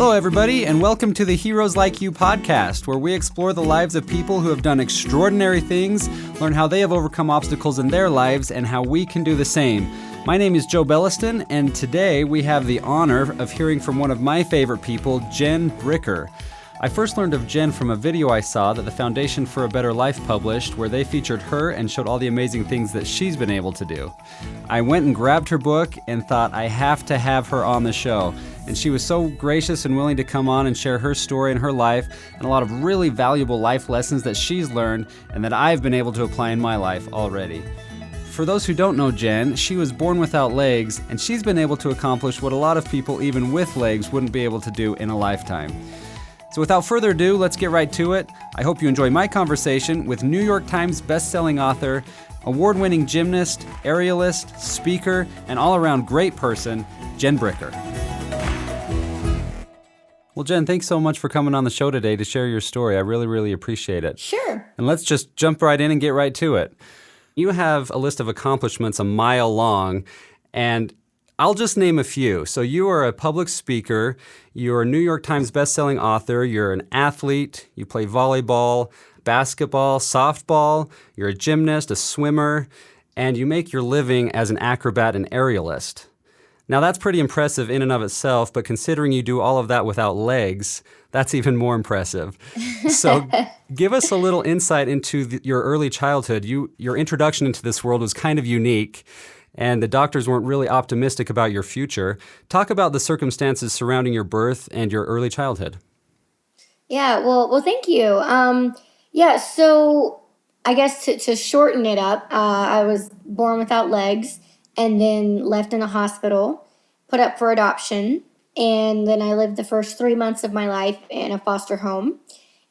Hello, everybody, and welcome to the Heroes Like You podcast, where we explore the lives of people who have done extraordinary things, learn how they have overcome obstacles in their lives, and how we can do the same. My name is Joe Belliston, and today we have the honor of hearing from one of my favorite people, Jen Bricker. I first learned of Jen from a video I saw that the Foundation for a Better Life published, where they featured her and showed all the amazing things that she's been able to do. I went and grabbed her book and thought I have to have her on the show. And she was so gracious and willing to come on and share her story and her life and a lot of really valuable life lessons that she's learned and that I've been able to apply in my life already. For those who don't know Jen, she was born without legs, and she's been able to accomplish what a lot of people, even with legs, wouldn't be able to do in a lifetime. So without further ado, let's get right to it. I hope you enjoy my conversation with New York Times best-selling author, award-winning gymnast, aerialist, speaker, and all-around great person, Jen Bricker. Well, Jen, thanks so much for coming on the show today to share your story. I really appreciate it. Sure. And let's just jump right in and get right to it. You have a list of accomplishments a mile long, and I'll just name a few. So you are a public speaker, you're a New York Times bestselling author, you're an athlete, you play volleyball, basketball, softball, you're a gymnast, a swimmer, and you make your living as an acrobat and aerialist. Now that's pretty impressive in and of itself, but considering you do all of that without legs, that's even more impressive. So give us a little insight into your early childhood. Your introduction into this world was kind of unique, and the doctors weren't really optimistic about your future. Talk about the circumstances surrounding your birth and your early childhood. Yeah, well, thank you. So I guess to shorten it up, I was born without legs and then left in a hospital, put up for adoption, and then I lived the first 3 months of my life in a foster home.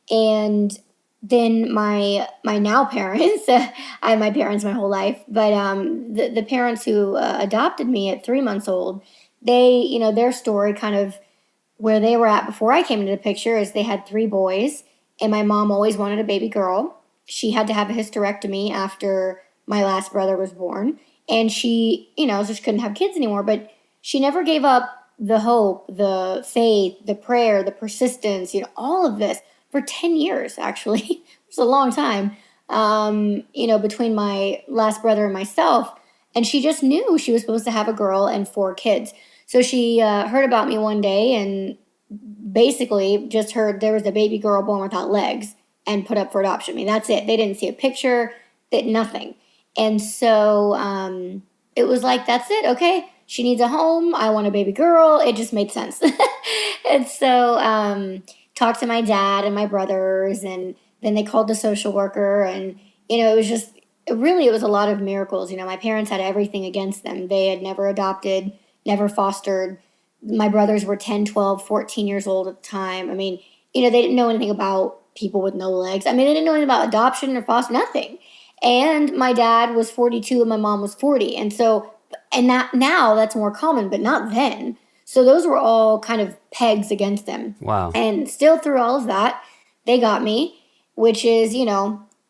And then my now parents, I had my parents my whole life, but the parents who adopted me at 3 months old, they, their story kind of where they were at before I came into the picture is they had 3 boys, and my mom always wanted a baby girl. She had to have a hysterectomy after my last brother was born, and she, just couldn't have kids anymore, but she never gave up the hope, the faith, the prayer, the persistence, all of this. For 10 years, actually. It was a long time, between my last brother and myself. And she just knew she was supposed to have a girl and 4 kids. So she heard about me one day and basically just heard there was a baby girl born without legs and put up for adoption. I mean, that's it. They didn't see a picture, nothing. And so it was like, that's it. Okay, she needs a home. I want a baby girl. It just made sense. And so talked to my dad and my brothers, and then they called the social worker, and it was a lot of miracles. My parents had everything against them. They had never adopted, never fostered. My brothers were 10, 12, 14 years old at the time. I mean, they didn't know anything about people with no legs. I mean, they didn't know anything about adoption or foster, nothing. And my dad was 42 and my mom was 40. And so, that now that's more common, but not then. So those were all kind of pegs against them. Wow. And still through all of that, they got me, which is,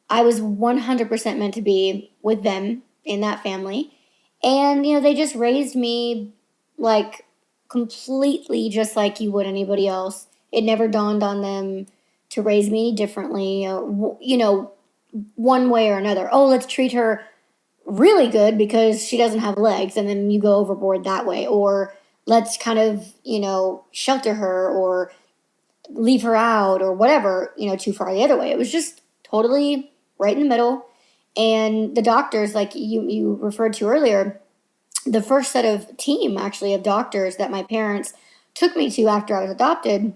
I was 100% meant to be with them in that family. And, they just raised me like completely just like you would anybody else. It never dawned on them to raise me differently, one way or another. Oh, let's treat her really good because she doesn't have legs, and then you go overboard that way. Or let's kind of, shelter her or leave her out or whatever, too far the other way. It was just totally right in the middle. And the doctors, like you referred to earlier, the first set of team, actually, of doctors that my parents took me to after I was adopted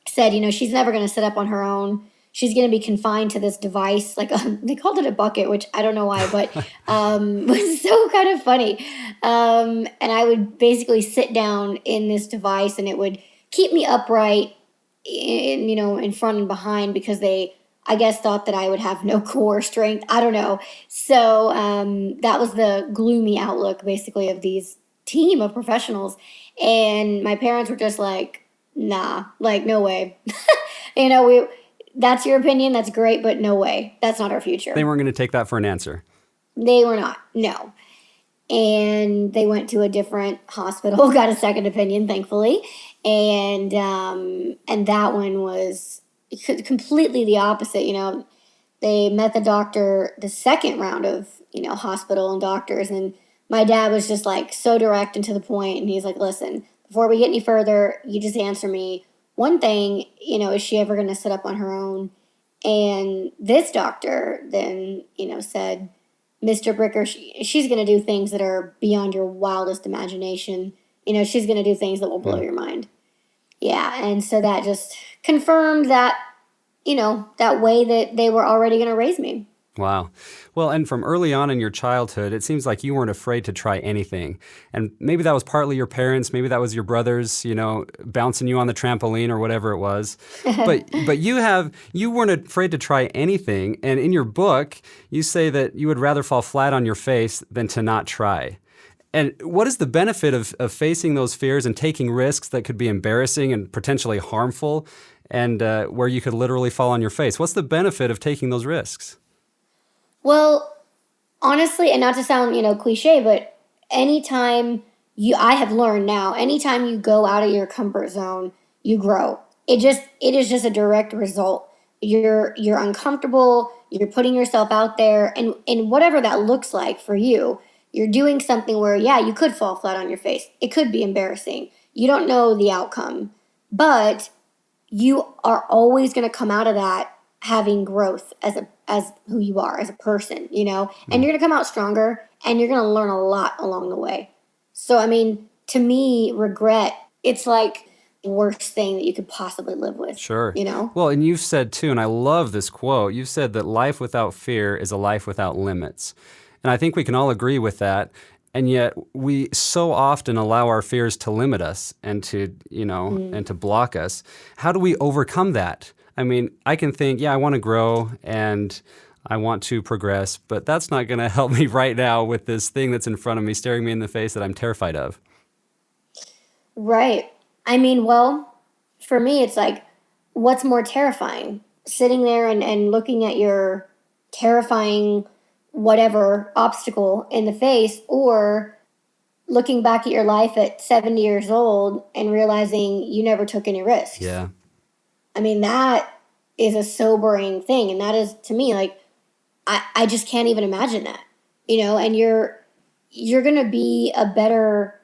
said, she's never going to sit up on her own. She's going to be confined to this device. Like they called it a bucket, which I don't know why, but was so kind of funny. And I would basically sit down in this device, and it would keep me upright, in front and behind, because they, I guess, thought that I would have no core strength. I don't know. So that was the gloomy outlook, basically, of these team of professionals. And my parents were just like, nah, like, no way. That's your opinion. That's great, but no way. That's not our future. They weren't going to take that for an answer. They were not. No. and they went to a different hospital, got a second opinion, thankfully, and that one was completely the opposite. They met the doctor the second round of hospital and doctors, and my dad was just like so direct and to the point, and he's like, "Listen, before we get any further, you just answer me one thing. Is she ever going to sit up on her own?" And this doctor then said, Mr. Bricker, she's going to do things that are beyond your wildest imagination. She's going to do things that will blow your mind. Yeah, and so that just confirmed that, that way that they were already going to raise me. Wow. Well, and from early on in your childhood, it seems like you weren't afraid to try anything. And maybe that was partly your parents, maybe that was your brothers, bouncing you on the trampoline or whatever it was. But you weren't afraid to try anything. And in your book, you say that you would rather fall flat on your face than to not try. And what is the benefit of facing those fears and taking risks that could be embarrassing and potentially harmful, and where you could literally fall on your face? What's the benefit of taking those risks? Well, honestly, and not to sound, cliche, but I have learned now, anytime you go out of your comfort zone, you grow. It is just a direct result. You're uncomfortable, you're putting yourself out there, and whatever that looks like for you, you're doing something where, yeah, you could fall flat on your face. It could be embarrassing. You don't know the outcome, but you are always going to come out of that having growth as who you are as a person, and you're going to come out stronger, and you're going to learn a lot along the way. So, to me, regret, it's like the worst thing that you could possibly live with. Sure. Well, and you've said too, and I love this quote, you've said that life without fear is a life without limits. And I think we can all agree with that. And yet we so often allow our fears to limit us and to, and to block us. How do we overcome that? I can think, I want to grow and I want to progress, but that's not going to help me right now with this thing that's in front of me, staring me in the face that I'm terrified of. Right. Well, for me, it's like, what's more terrifying? Sitting there and looking at your terrifying whatever obstacle in the face, or looking back at your life at 70 years old and realizing you never took any risks. Yeah. That is a sobering thing. And that is, to me, like, I just can't even imagine that, and you're going to be a better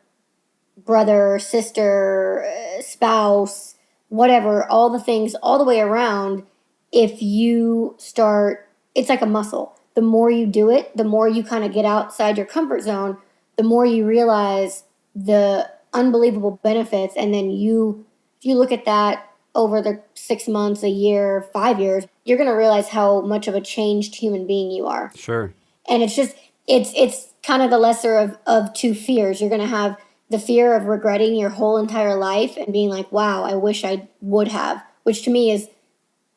brother, sister, spouse, whatever, all the things, all the way around. If you start, it's like a muscle. The more you do it, the more you kind of get outside your comfort zone, the more you realize the unbelievable benefits. And then if you look at that over the 6 months, a year, 5 years, you're going to realize how much of a changed human being you are. Sure. And it's just, it's kind of the lesser of two fears. You're going to have the fear of regretting your whole entire life and being like, wow, I wish I would have, which to me is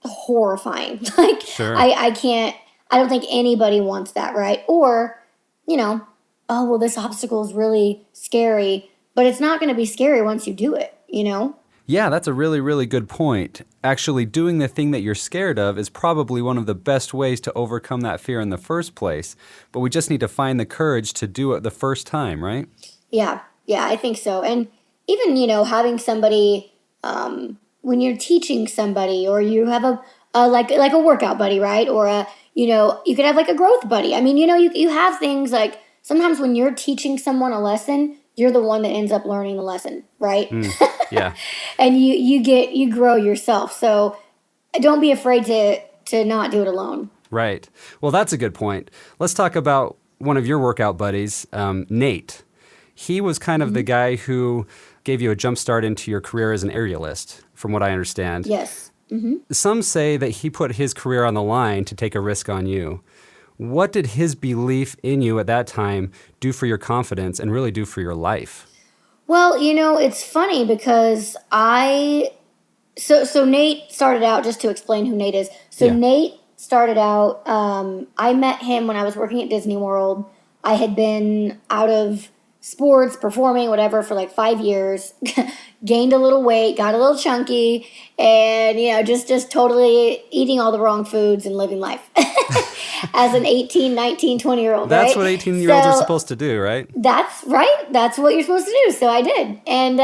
horrifying. Like, sure. I don't think anybody wants that, right? Or, oh, well, this obstacle is really scary, but it's not going to be scary once you do it, Yeah, that's a really, really good point. Actually, doing the thing that you're scared of is probably one of the best ways to overcome that fear in the first place. But we just need to find the courage to do it the first time, right? Yeah, I think so. And even, having somebody, when you're teaching somebody, or you have like a workout buddy, right? Or you could have like a growth buddy. You have things like, sometimes when you're teaching someone a lesson, you're the one that ends up learning the lesson, right? Yeah. And you grow yourself. So don't be afraid to not do it alone. Right. Well, that's a good point. Let's talk about one of your workout buddies, Nate. He was kind of the guy who gave you a jump start into your career as an aerialist, from what I understand. Yes. Mm-hmm. Some say that he put his career on the line to take a risk on you. What did his belief in you at that time do for your confidence and really do for your life? Well, it's funny because so Nate started out, just to explain who Nate is. So Yeah. Nate started out, I met him when I was working at Disney World. I had been out of sports, performing, whatever, for like 5 years, gained a little weight, got a little chunky, and, just totally eating all the wrong foods and living life as an 18, 19, 20-year-old, right? That's what 18-year-olds are supposed to do, right? That's right. That's what you're supposed to do. So I did. And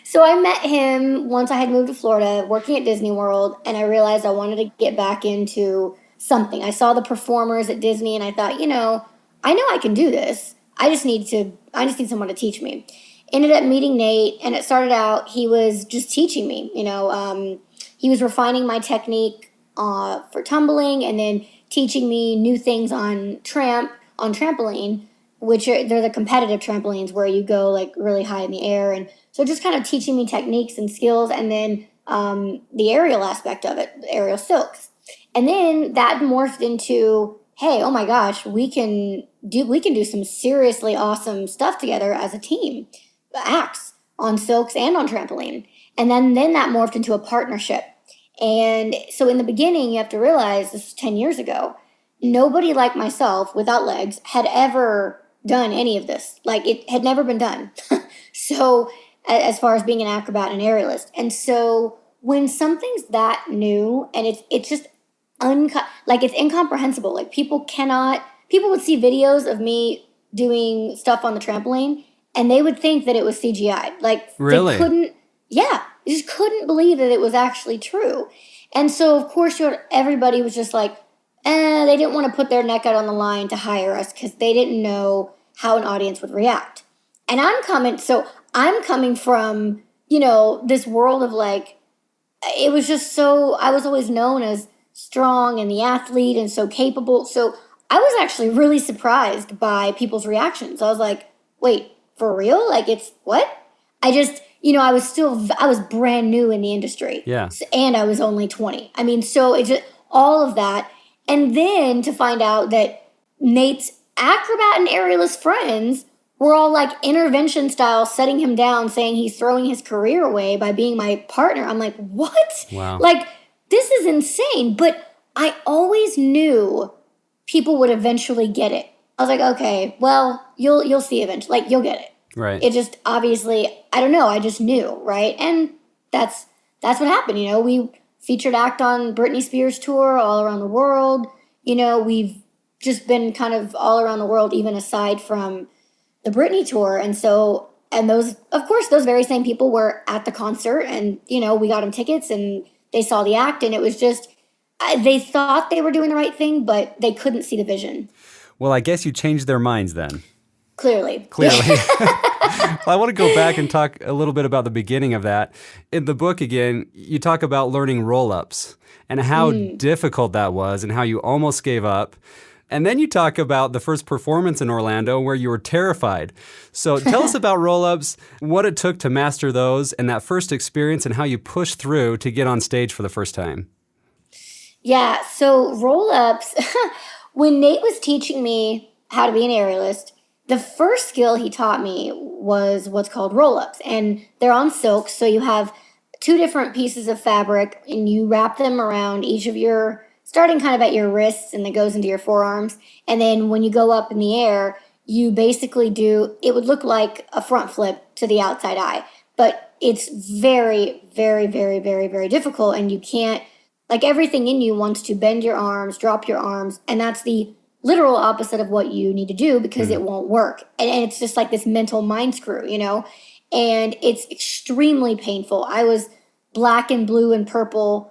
so I met him once I had moved to Florida, working at Disney World, and I realized I wanted to get back into something. I saw the performers at Disney, and I thought, I know I can do this. I just need someone to teach me. Ended up meeting Nate, and it started out, he was just teaching me. He was refining my technique for tumbling, and then teaching me new things on trampoline, which they're the competitive trampolines where you go like really high in the air. And so just kind of teaching me techniques and skills, and then the aerial aspect of it, the aerial silks. And then that morphed into, hey, oh my gosh, we can do some seriously awesome stuff together as a team, acts on silks and on trampoline. And then that morphed into a partnership. And so in the beginning, you have to realize, this was 10 years ago, nobody like myself without legs had ever done any of this. Like, it had never been done. So as far as being an acrobat and aerialist. And so when something's that new and it's just it's incomprehensible. Like, people would see videos of me doing stuff on the trampoline and they would think that it was CGI. Like, really? They just couldn't believe that it was actually true. And so, of course, everybody was just like, they didn't want to put their neck out on the line to hire us because they didn't know how an audience would react. And I'm coming from, this world of like, it was just so, I was always known as strong and the athlete and so capable. So I was actually really surprised by people's reactions. I was like, wait, for real? Like, it's what? I was brand new in the industry. Yeah. And I was only 20. I mean, so it just, all of that. And then to find out that Nate's acrobat and aerialist friends were all like intervention style, setting him down, saying he's throwing his career away by being my partner. I'm like, what? Wow. Like, this is insane. But I always knew people would eventually get it. I was like, okay, well, you'll see eventually. Like, you'll get it. Right. It just obviously, I don't know, I just knew, right? And that's what happened. We featured act on Britney Spears tour all around the world. We've just been kind of all around the world, even aside from the Britney tour. And so, and those very same people were at the concert, and, we got them tickets and they saw the act, and it was just, they thought they were doing the right thing, but they couldn't see the vision. Well, I guess you changed their minds then. Clearly. Well, I want to go back and talk a little bit about the beginning of that. In the book, again, you talk about learning roll-ups and how difficult that was and how you almost gave up. And then you talk about the first performance in Orlando where you were terrified. So tell us about roll-ups, what it took to master those, and that first experience, and how you pushed through to get on stage for the first time. Yeah, so roll-ups, when Nate was teaching me how to be an aerialist, the first skill he taught me was what's called roll-ups. And they're on silk, so you have two different pieces of fabric, and you wrap them around each of starting kind of at your wrists, and that goes into your forearms. And then when you go up in the air, you basically it would look like a front flip to the outside eye. But it's very, very, very, very, very difficult, and you can't, like, everything in you wants to bend your arms, drop your arms, and that's the literal opposite of what you need to do because it won't work. And it's just like this mental mind screw, and it's extremely painful. I was black and blue and purple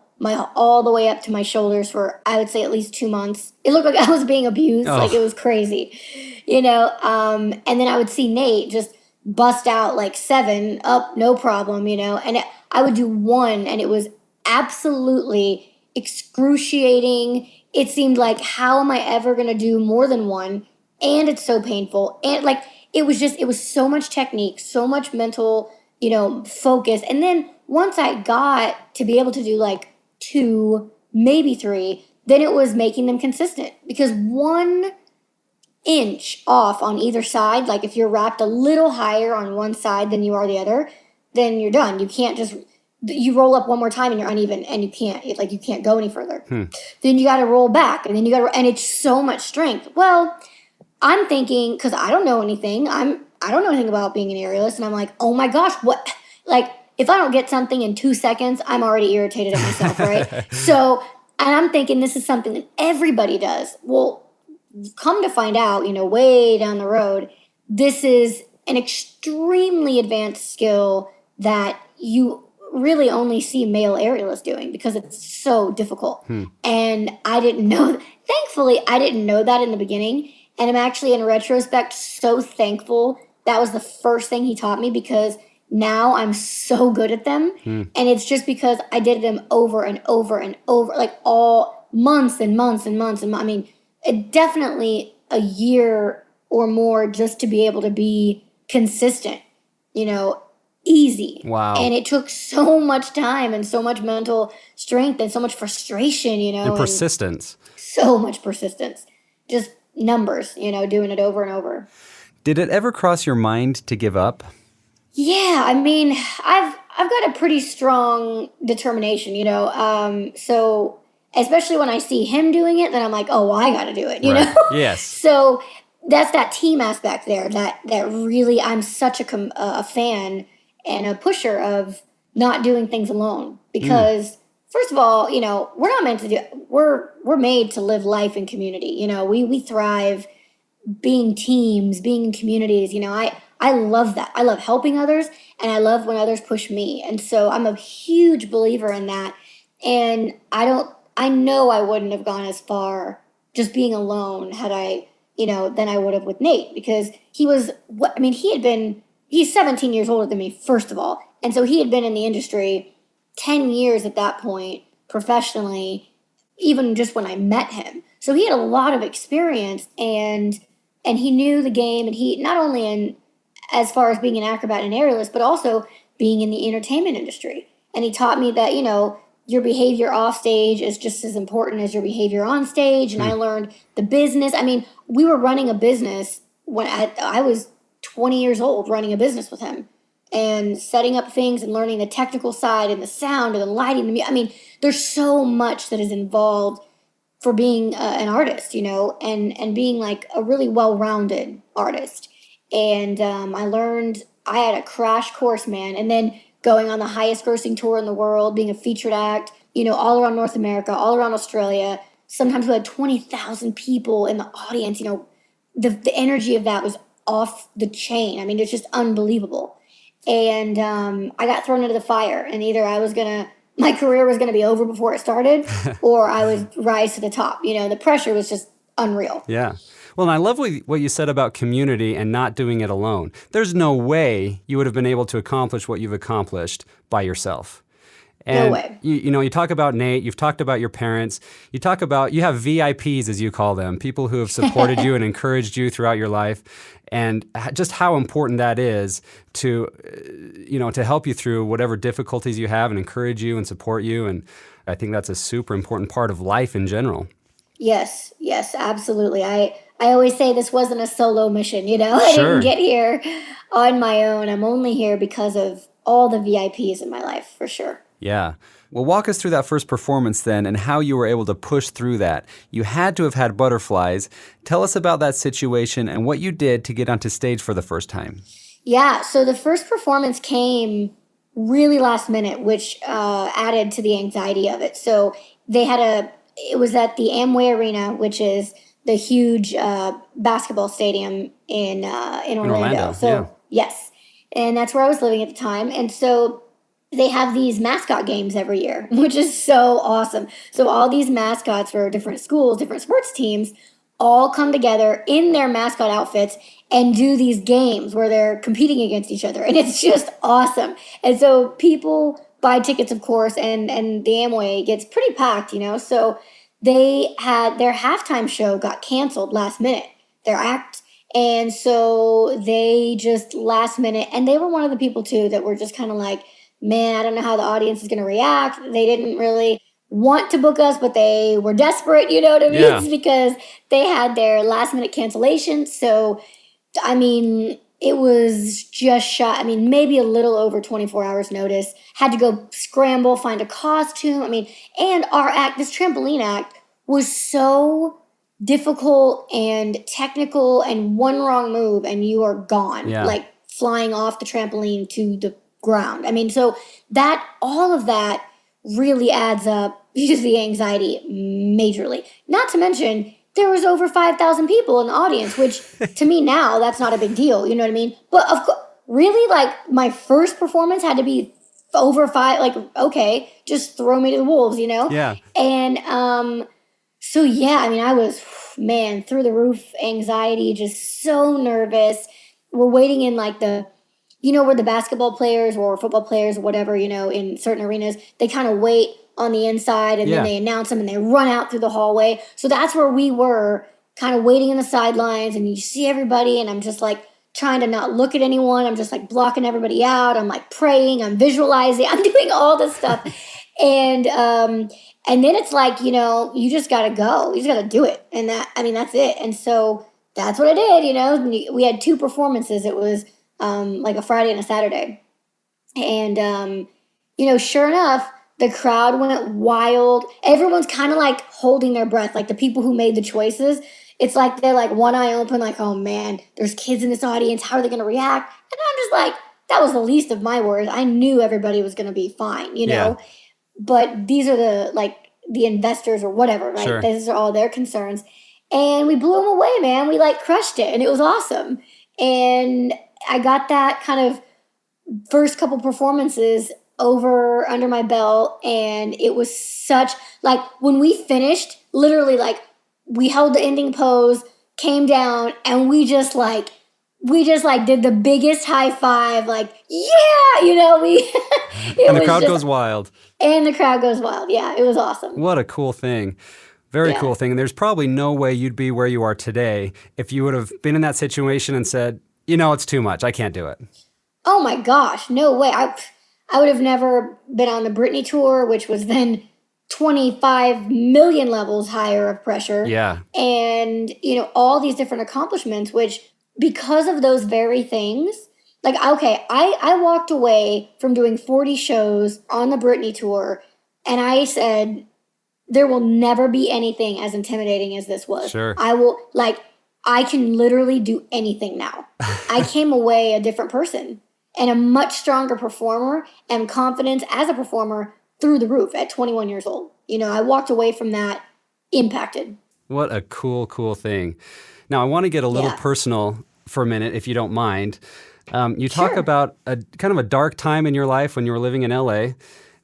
all the way up to my shoulders for, I would say, at least 2 months. It looked like I was being abused. Oh. Like, it was crazy, and then I would see Nate just bust out like 7 up, no problem, and I would do 1, and it was absolutely excruciating. It seemed like, how am I ever going to do more than 1? And it's so painful. And like, it was so much technique, so much mental, focus. And then once I got to be able to do like 2, maybe 3, then it was making them consistent, because 1 inch off on either side, like if you're wrapped a little higher on one side than you are the other, then you're done. You can't just, you roll up one more time and you're uneven, and you can't go any further. Then you got to roll back, and then and it's so much strength. Well, I'm thinking, because I don't know anything, I'm I don't know anything about being an aerialist. And I'm like, oh my gosh, what? Like, if I don't get something in 2 seconds, I'm already irritated at myself, right? So, and I'm thinking this is something that everybody does. Well, come to find out, way down the road, this is an extremely advanced skill that you really only see male aerialists doing because it's so difficult. And I didn't know, thankfully, I didn't know that in the beginning. And I'm actually, in retrospect, so thankful that was the first thing he taught me, because now I'm so good at them. And it's just because I did them over and over and over, like all months and months and months. And I mean, it definitely a year or more just to be able to be consistent, easy. Wow. And it took so much time and so much mental strength and so much frustration, And persistence. So much persistence. Just numbers, doing it over and over. Did it ever cross your mind to give up? Yeah, I mean, I've got a pretty strong determination, so especially when I see him doing it, then I'm like, oh, well, I got to do it, you know? Yes. So that's that team aspect there that really, I'm such a fan and a pusher of not doing things alone, because first of all, we're not meant to do, we're made to live life in community. We thrive being teams, being in communities. I love that. I love helping others, and I love when others push me. And so I'm a huge believer in that. And I know I wouldn't have gone as far just being alone had I, than I would have with Nate, because he's 17 years older than me, first of all. And so he had been in the industry 10 years at that point, professionally, even just when I met him. So he had a lot of experience, and he knew the game, and he, not only in as far as being an acrobat and aerialist, but also being in the entertainment industry. And he taught me that, your behavior off stage is just as important as your behavior on stage. And I learned the business. I mean, we were running a business when I was 20 years old, running a business with him and setting up things and learning the technical side and the sound and the lighting. I mean, there's so much that is involved for being an artist, and being like a really well-rounded artist. And I had a crash course, man. And then going on the highest grossing tour in the world, being a featured act, all around North America, all around Australia. Sometimes we had 20,000 people in the audience. The energy of that was off the chain. I mean, it's just unbelievable. And I got thrown into the fire. And either my career was going to be over before it started, or I would rise to the top. The pressure was just unreal. Yeah. Well, and I love what you said about community and not doing it alone. There's no way you would have been able to accomplish what you've accomplished by yourself. And no way. You talk about Nate, you've talked about your parents, you have VIPs, as you call them, people who have supported you and encouraged you throughout your life, and just how important that is to help you through whatever difficulties you have and encourage you and support you. And I think that's a super important part of life in general. Yes, absolutely. I always say this wasn't a solo mission, I didn't get here on my own. I'm only here because of all the VIPs in my life, for sure. Yeah. Well, walk us through that first performance then and how you were able to push through that. You had to have had butterflies. Tell us about that situation and what you did to get onto stage for the first time. Yeah, so the first performance came really last minute, which added to the anxiety of it. So it was at the Amway Arena, which is the huge basketball stadium in Orlando. So yeah. Yes, and that's where I was living at the time. And so they have these mascot games every year, which is so awesome. So all these mascots for different schools, different sports teams, all come together in their mascot outfits and do these games where they're competing against each other. And it's just awesome. And so people buy tickets, of course, and the Amway gets pretty packed, So they had their halftime show got canceled last minute, their act. And so they just last minute, and they were one of the people too that were just kind of like, man, I don't know how the audience is going to react. They didn't really want to book us, but they were desperate, you know what I mean? Yeah. Because they had their last minute cancellation. So, I mean, it was just shot. I mean, maybe a little over 24 hours notice. Had to go scramble, find a costume. I mean, and our act, this trampoline act, was so difficult and technical, and one wrong move and you are gone, Yeah. like flying off the trampoline to the ground. I mean, so that all of that really adds up to the anxiety majorly. Not to mention, there was over 5,000 people in the audience, which to me now, that's not a big deal. You know what I mean? But of course, really, like my first performance had to be over five. Like, okay, just throw me to the wolves, you know? Yeah. And so yeah, I mean, I was, man, through the roof anxiety, just so nervous. We're waiting in like where the basketball players or football players, whatever, in certain arenas, they kind of wait on the inside and then they announce them and they run out through the hallway. So that's where we were, kind of waiting in the sidelines, and you see everybody, and I'm just like trying to not look at anyone. I'm just like blocking everybody out. I'm like praying, I'm visualizing, I'm doing all this stuff. And then it's like, you just got to go. You just got to do it. And that's it. And so that's what I did. We had 2 performances. It was like a Friday and a Saturday. And, sure enough, the crowd went wild. Everyone's kind of like holding their breath, like the people who made the choices. It's like they're like one eye open, like, oh man, there's kids in this audience. How are they going to react? And I'm just like, that was the least of my worries. I knew everybody was going to be fine, Yeah. But these are the investors or whatever, right? Sure. These are all their concerns. And we blew them away, man. We like crushed it, and it was awesome. And I got that kind of first couple performances under my belt, and it was such, like, when we finished, literally, like, we held the ending pose, came down, and we just did the biggest high five, like, yeah, And the crowd goes wild. And the crowd goes wild. Yeah, it was awesome. What a cool thing. Very cool thing. And there's probably no way you'd be where you are today if you would have been in that situation and said, it's too much. I can't do it. Oh my gosh, no way. I would have never been on the Britney tour, which was then 25 million levels higher of pressure. Yeah. And, all these different accomplishments, which because of those very things, like, okay, I walked away from doing 40 shows on the Britney tour, and I said, there will never be anything as intimidating as this was. Sure. I can literally do anything now. I came away a different person and a much stronger performer, and confidence as a performer through the roof at 21 years old. I walked away from that impacted. What a cool, cool thing. Now, I want to get a little personal for a minute, if you don't mind. You talk about a kind of a dark time in your life when you were living in LA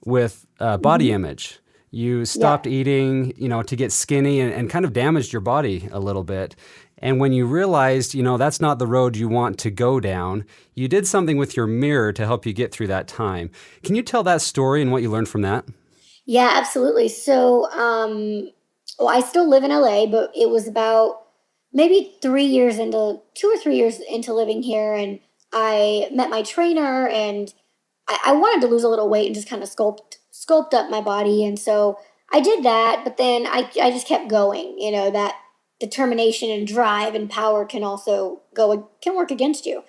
with body image. You stopped eating, to get skinny and kind of damaged your body a little bit. And when you realized, that's not the road you want to go down, you did something with your mirror to help you get through that time. Can you tell that story and what you learned from that? Yeah, absolutely. So, I still live in LA, but it was about maybe 2 or 3 years into living here. And I met my trainer, and I wanted to lose a little weight and just kind of sculpt up my body. And so I did that, but then I just kept going, that determination and drive and power can work against you.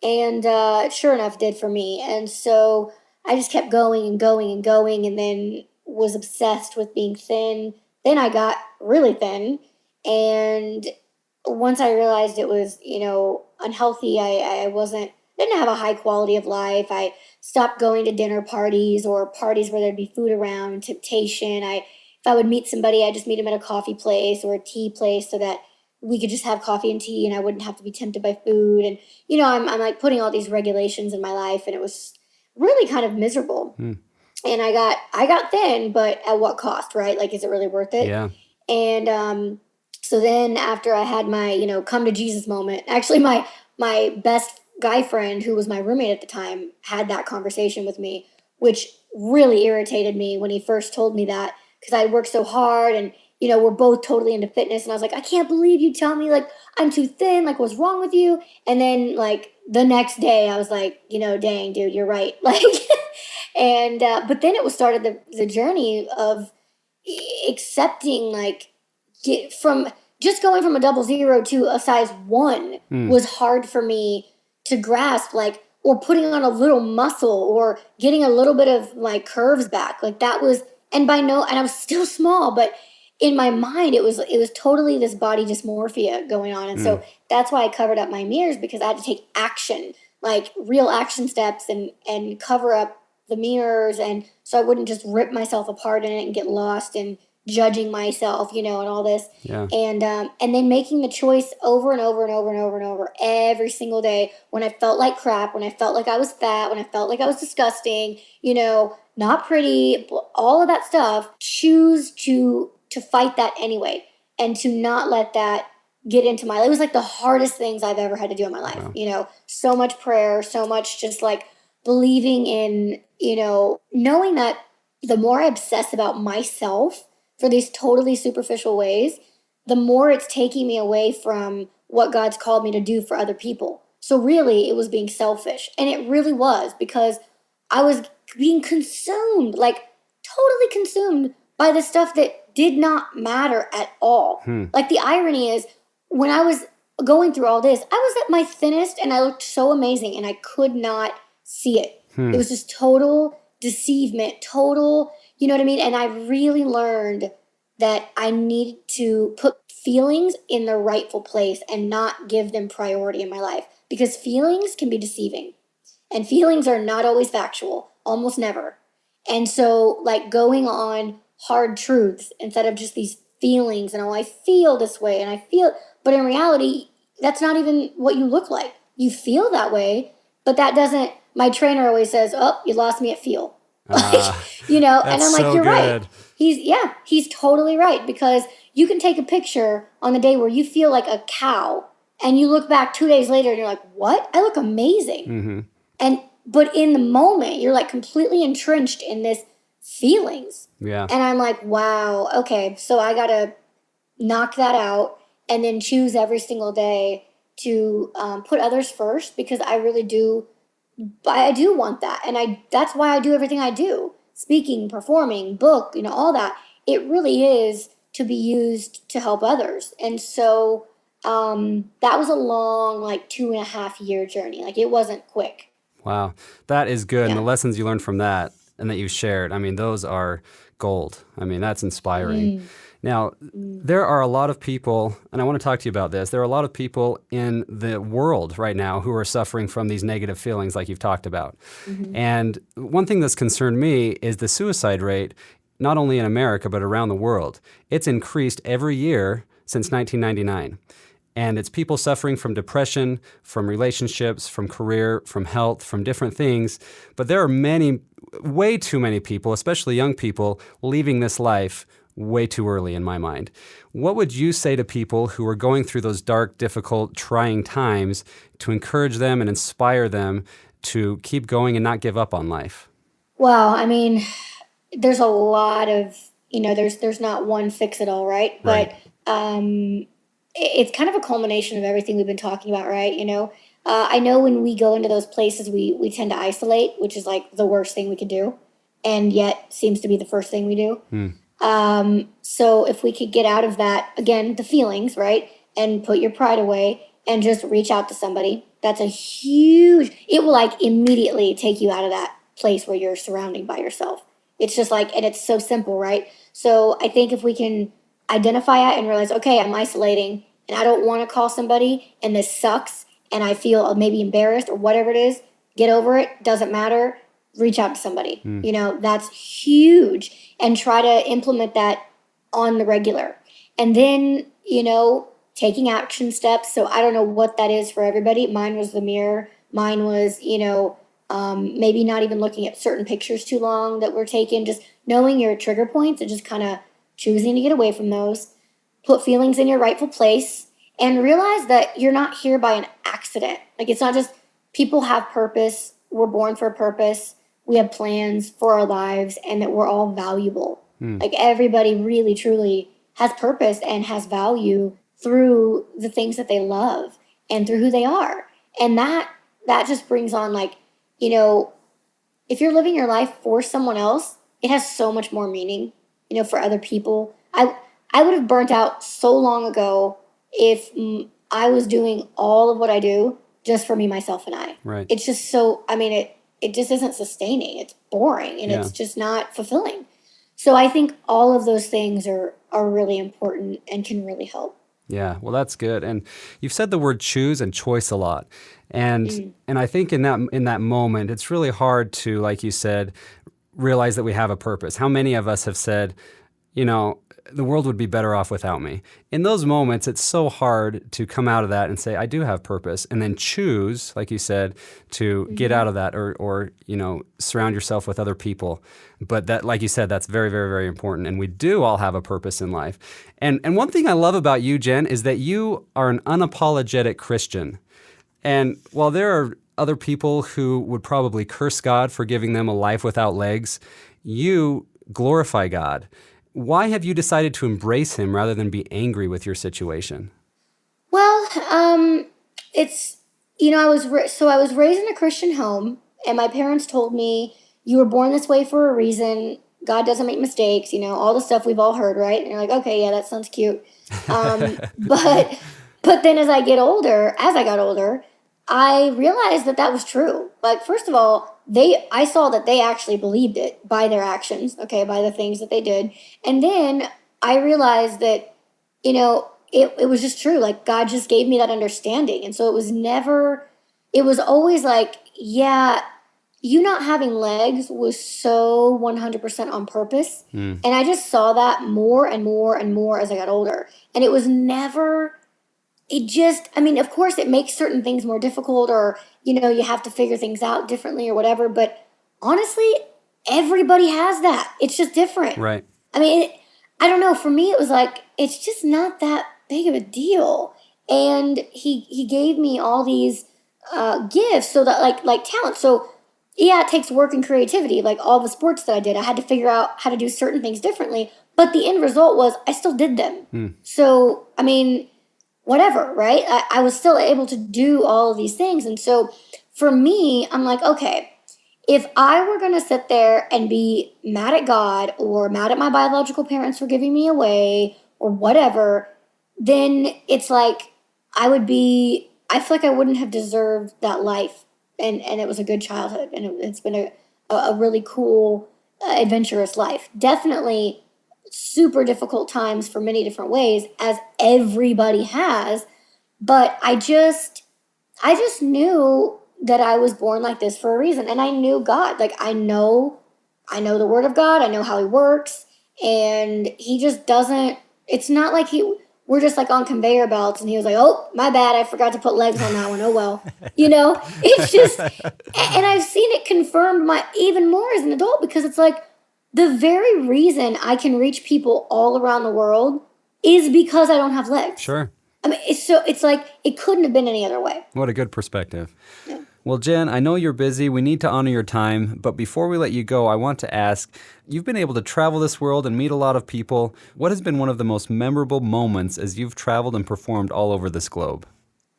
And sure enough, did for me. And so I just kept going and going and going, and then was obsessed with being thin. Then I got really thin. And once I realized it was, unhealthy, I didn't have a high quality of life. I stopped going to dinner parties or parties where there'd be food around and temptation. If I would meet somebody, I'd just meet them at a coffee place or a tea place so that we could just have coffee and tea and I wouldn't have to be tempted by food. And, I'm like putting all these regulations in my life, and it was really kind of miserable. And I got thin, but at what cost, right? Like, is it really worth it? Yeah. And so then after I had my, come to Jesus moment, actually my best guy friend, who was my roommate at the time, had that conversation with me, which really irritated me when he first told me that, because I worked so hard, and we're both totally into fitness, and I was like, I can't believe you tell me like I'm too thin, like what's wrong with you? And then like the next day I was like, dang dude, you're right. Like, and but then it was started the journey of accepting, like, just going from a 00 to a size 1 was hard for me to grasp, like, or putting on a little muscle or getting a little bit of my curves back. Like, that was, and I was still small, but in my mind, it was totally this body dysmorphia going on. And so that's why I covered up my mirrors, because I had to take action, like real action steps, and cover up the mirrors. And so I wouldn't just rip myself apart in it and get lost in judging myself, and all this. Yeah. And then making the choice over and over and over and over and over every single day, when I felt like crap, when I felt like I was fat, when I felt like I was disgusting, not pretty, all of that stuff, choose to fight that anyway, and to not let that get into my life. It was like the hardest things I've ever had to do in my life. Wow. So much prayer, so much just like believing in, knowing that the more I obsess about myself for these totally superficial ways, the more it's taking me away from what God's called me to do for other people. So really, it was being selfish. And it really was, because I was being consumed, like totally consumed by the stuff that did not matter at all. Like, the irony is, when I was going through all this, I was at my thinnest and I looked so amazing, and I could not see it. It was just total deceivement, total, you know what I mean? And I really learned that I needed to put feelings in their rightful place and not give them priority in my life, because feelings can be deceiving, and feelings are not always factual, almost never. And so, like, going on hard truths instead of just these feelings, and I feel this way and I feel, but in reality, that's not even what you look like. You feel that way, but that doesn't, my trainer always says, "Oh, you lost me at feel." And I'm like, so "You're good. right." He's totally right, because you can take a picture on the day where you feel like a cow, and you look back 2 days later and you're like, "What? I look amazing." But in the moment, you're like completely entrenched in this feelings. Yeah. And I'm like, wow, okay, so I got to knock that out, and then choose every single day to put others first, because I really do. I do want that. And that's why I do everything I do. Speaking, performing, book, all that. It really is to be used to help others. And so that was a long, like 2.5 year journey. Like, it wasn't quick. Wow. That is good. And the Yeah. lessons you learned from that and that you shared, I mean, those are gold. I mean, that's inspiring. Now, there are a lot of people, and I want to talk to you about this. There are a lot of people in the world right now who are suffering from these negative feelings like you've talked about. And one thing that's concerned me is the suicide rate, not only in America, but around the world. It's increased every year since 1999. And it's people suffering from depression, from relationships, from career, from health, from different things. But there are many, way too many people, especially young people, leaving this life way too early in my mind. What would you say to people who are going through those dark, difficult, trying times to encourage them and inspire them to keep going and not give up on life? Well, I mean, there's a lot of, there's not one fix it all, right? Right. But it's kind of a culmination of everything we've been talking about, right? I know when we go into those places, we tend to isolate, which is like the worst thing we could do, and yet seems to be the first thing we do. So if we could get out of that, again, the feelings, right? And put your pride away and just reach out to somebody. That's it will like immediately take you out of that place where you're surrounding by yourself. It's just like, and it's so simple, right? So I think if we can identify it and realize, okay, I'm isolating and I don't want to call somebody and this sucks and I feel maybe embarrassed or whatever it is, get over it, doesn't matter, reach out to somebody. That's huge, and try to implement that on the regular. And then, taking action steps. So I don't know what that is for everybody. Mine was the mirror. Mine was, maybe not even looking at certain pictures too long that were taken, just knowing your trigger points and just kind of choosing to get away from those. Put feelings in your rightful place and realize that you're not here by an accident. Like, it's not just people have purpose. We're born for a purpose. We have plans for our lives, and that we're all valuable. Like, everybody really, truly has purpose and has value through the things that they love and through who they are. And that just brings on, like, if you're living your life for someone else, it has so much more meaning, for other people. I would have burnt out so long ago if I was doing all of what I do just for me, myself, and I. Right. It's just so, it just isn't sustaining. It's boring, and it's just not fulfilling. So I think all of those things are are really important and can really help. Yeah, well, that's good. And you've said the word choose and choice a lot. And I think in that moment, it's really hard to, like you said, realize that we have a purpose. How many of us have said, the world would be better off without me? In those moments, it's so hard to come out of that and say, I do have purpose, and then choose, like you said, to get out of that or surround yourself with other people. But that, like you said, that's very, very, very important. And we do all have a purpose in life. And one thing I love about you, Jen, is that you are an unapologetic Christian. And while there are other people who would probably curse God for giving them a life without legs, you glorify God. Why have you decided to embrace him rather than be angry with your situation? Well, it's, I was raised in a Christian home, and my parents told me, you were born this way for a reason. God doesn't make mistakes, all the stuff we've all heard, right? And you're like, okay, yeah, that sounds cute. But then as I got older, I realized that was true. Like, first of all, I saw that they actually believed it by their actions, okay, by the things that they did. And then I realized that, it was just true. Like, God just gave me that understanding. And so it was always like, yeah, you not having legs was so 100% on purpose. And I just saw that more and more and more as I got older. And it was never, of course it makes certain things more difficult, or, you have to figure things out differently or whatever. But honestly, everybody has that. It's just different. Right. I don't know. For me, it was like, it's just not that big of a deal. And he gave me all these gifts, so that like talent. So yeah, it takes work and creativity. Like all the sports that I did, I had to figure out how to do certain things differently. But the end result was I still did them. So, whatever, right? I was still able to do all of these things. And so for me, I'm like, okay, if I were going to sit there and be mad at God or mad at my biological parents for giving me away or whatever, then it's like I feel like I wouldn't have deserved that life. And it was a good childhood. And it's been a really cool, adventurous life. Definitely super difficult times for many different ways, as everybody has. But I just knew that I was born like this for a reason. And I knew God. Like, I know the word of God. I know how he works. And he just doesn't, it's not like we're just like on conveyor belts and he was like, oh, my bad, I forgot to put legs on that one. Oh, well, it's just, and I've seen it confirmed even more as an adult, because it's like the very reason I can reach people all around the world is because I don't have legs. Sure. It's like it couldn't have been any other way. What a good perspective. Yeah. Well, Jen, I know you're busy. We need to honor your time. But before we let you go, I want to ask, you've been able to travel this world and meet a lot of people. What has been one of the most memorable moments as you've traveled and performed all over this globe?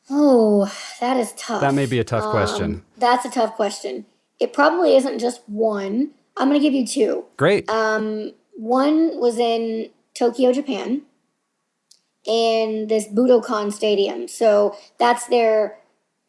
Oh, that is tough. That may be a tough question. That's a tough question. It probably isn't just one. I'm going to give you two. Great. One was in Tokyo, Japan, in this Budokan Stadium. So that's their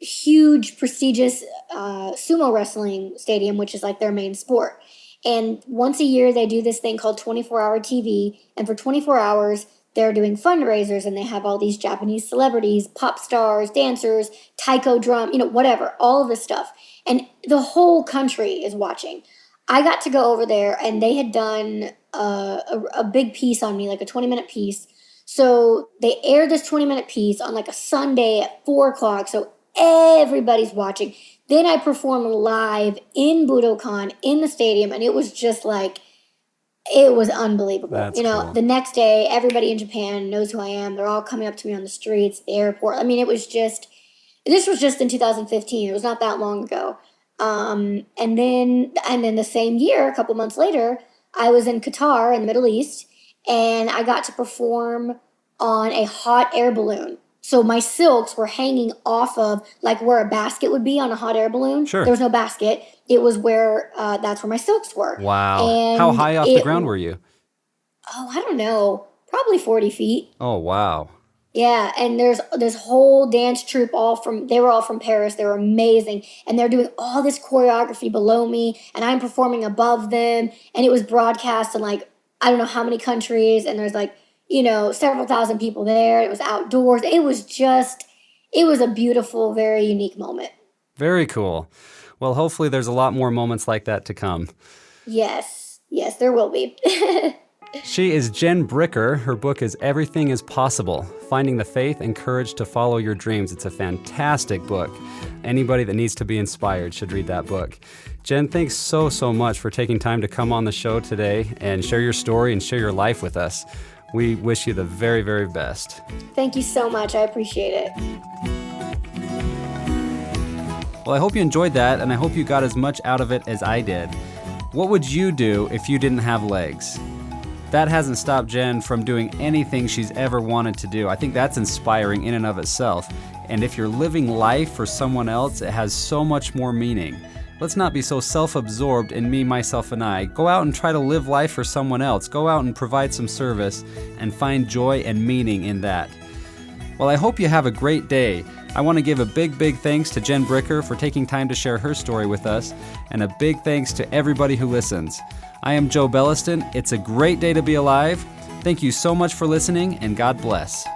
huge, prestigious sumo wrestling stadium, which is like their main sport. And once a year, they do this thing called 24-hour TV. And for 24 hours, they're doing fundraisers, and they have all these Japanese celebrities, pop stars, dancers, taiko drum, whatever, all of this stuff. And the whole country is watching. I got to go over there, and they had done a big piece on me, like a 20-minute piece. So they aired this 20-minute piece on like a Sunday at 4 o'clock. So everybody's watching. Then I performed live in Budokan in the stadium, and it was just like, it was unbelievable. That's cool. The next day, everybody in Japan knows who I am. They're all coming up to me on the streets, the airport. This was just in 2015. It was not that long ago. And then the same year, a couple months later, I was in Qatar in the Middle East, and I got to perform on a hot air balloon. So my silks were hanging off of like where a basket would be on a hot air balloon. Sure. There was no basket. It was that's where my silks were. Wow. And how high off the ground were you? Oh, I don't know. Probably 40 feet. Oh, wow. Yeah, and there's this whole dance troupe they were all from Paris. They were amazing. And they're doing all this choreography below me, and I'm performing above them. And it was broadcast in like, I don't know how many countries. And there's like several thousand people there. It was outdoors. It was a beautiful, very unique moment. Very cool. Well, hopefully there's a lot more moments like that to come. Yes, there will be. She is Jen Bricker. Her book is Everything is Possible, Finding the Faith and Courage to Follow Your Dreams. It's a fantastic book. Anybody that needs to be inspired should read that book. Jen, thanks so much for taking time to come on the show today and share your story and share your life with us. We wish you the very, very best. Thank you so much. I appreciate it. Well, I hope you enjoyed that, and I hope you got as much out of it as I did. What would you do if you didn't have legs? That hasn't stopped Jen from doing anything she's ever wanted to do. I think that's inspiring in and of itself. And if you're living life for someone else, it has so much more meaning. Let's not be so self-absorbed in me, myself, and I. Go out and try to live life for someone else. Go out and provide some service and find joy and meaning in that. Well, I hope you have a great day. I want to give a big thanks to Jen Bricker for taking time to share her story with us, and a big thanks to everybody who listens. I am Joe Belliston. It's a great day to be alive. Thank you so much for listening, and God bless.